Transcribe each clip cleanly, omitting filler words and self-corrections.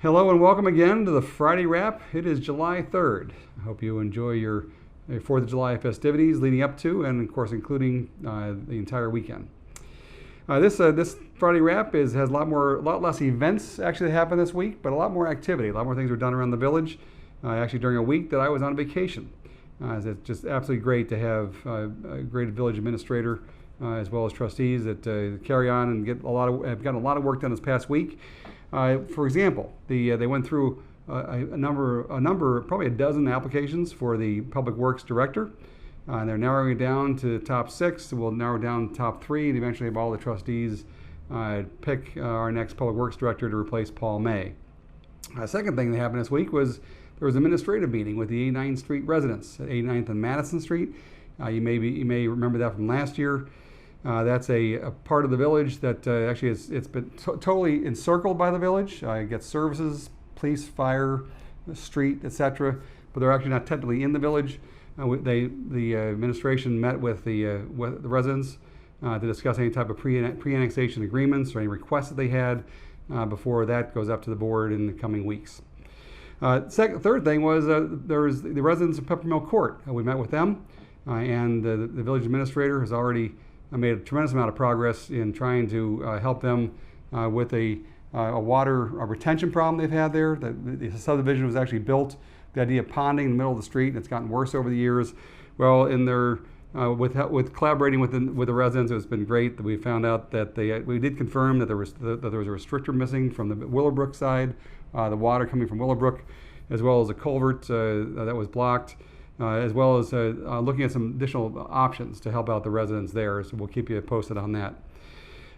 Hello and welcome again to the Friday Wrap. It is July 3rd. I hope you enjoy your 4th of July festivities leading up to and, of course, including the entire weekend. This Friday Wrap has a lot less events actually that happened this week, but a lot more activity. A lot more things were done around the village, actually during a week that I was on vacation. It's just absolutely great to have a great village administrator as well as trustees that carry on and have gotten a lot of work done this past week. For example, they went through a number, probably a dozen applications for the Public Works Director. And they're narrowing it down to the top 6. We'll narrow down the top 3 and eventually have all the trustees pick our next Public Works Director to replace Paul May. Second thing that happened this week was there was an administrative meeting with the 89th Street residents at 89th and Madison Street. You may remember that from last year. That's a part of the village that actually it's been totally encircled by the village. It gets services, police, fire, street, etc. But they're actually not technically in the village. The administration met with the residents to discuss any type of pre-annexation agreements or any requests that they had before that goes up to the board in the coming weeks. Third thing was there was the residents of Peppermill Court. We met with them, and the village administrator has already made a tremendous amount of progress in trying to help them with a water retention problem they've had there. The subdivision was actually built, the idea of ponding in the middle of the street, and it's gotten worse over the years. Well, in their with collaborating with the residents, it's been great that we found out that we did confirm that there was a restrictor missing from the Willowbrook side, the water coming from Willowbrook, as well as a culvert that was blocked. As well as looking at some additional options to help out the residents there. So we'll keep you posted on that.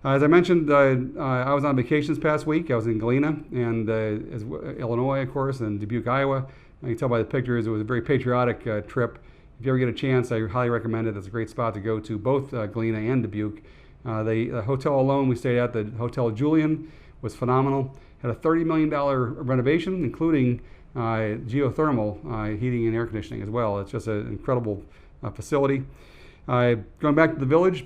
As I mentioned, I was on vacation this past week. I was in Galena and Illinois, of course, and Dubuque, Iowa. You can tell by the pictures it was a very patriotic trip. If you ever get a chance, I highly recommend it. It's a great spot to go to, both Galena and Dubuque. The hotel alone we stayed at, the Hotel Julian, was phenomenal. Had a $30 million renovation, including geothermal heating and air conditioning as well. It's just an incredible facility. Going back to the village,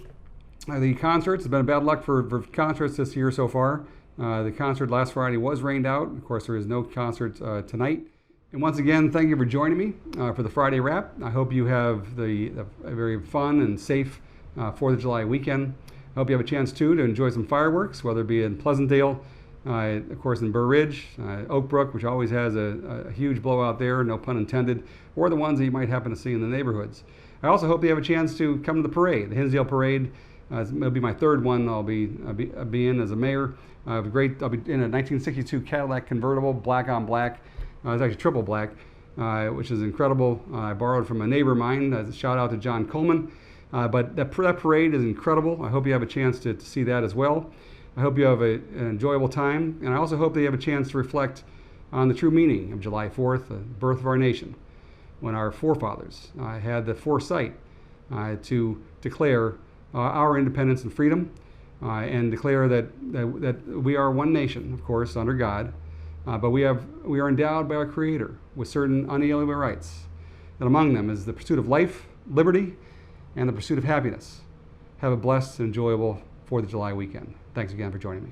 the concerts, it's been a bad luck for concerts this year so far. The concert last Friday was rained out. Of course, there is no concert tonight. And once again, thank you for joining me for the Friday Wrap. I hope you have a very fun and safe 4th of July weekend. I hope you have a chance too to enjoy some fireworks, whether it be in Pleasantdale, of course in Burr Ridge, Oak Brook, which always has a huge blowout there, no pun intended, or the ones that you might happen to see in the neighborhoods. I also hope you have a chance to come to the parade, the Hinsdale Parade. It'll be my third one I'll be in as a mayor. I'll be in a 1962 Cadillac convertible, black on black. It's actually triple black, which is incredible. I borrowed from a neighbor of mine. A shout out to John Coleman. But that parade is incredible. I hope you have a chance to see that as well. I hope you have an enjoyable time, and I also hope that you have a chance to reflect on the true meaning of July 4th, the birth of our nation, when our forefathers had the foresight to declare our independence and freedom, and declare that we are one nation, of course, under God, but we are endowed by our Creator with certain unalienable rights, and among them is the pursuit of life, liberty, and the pursuit of happiness. Have a blessed and enjoyable 4th of July weekend. Thanks again for joining me.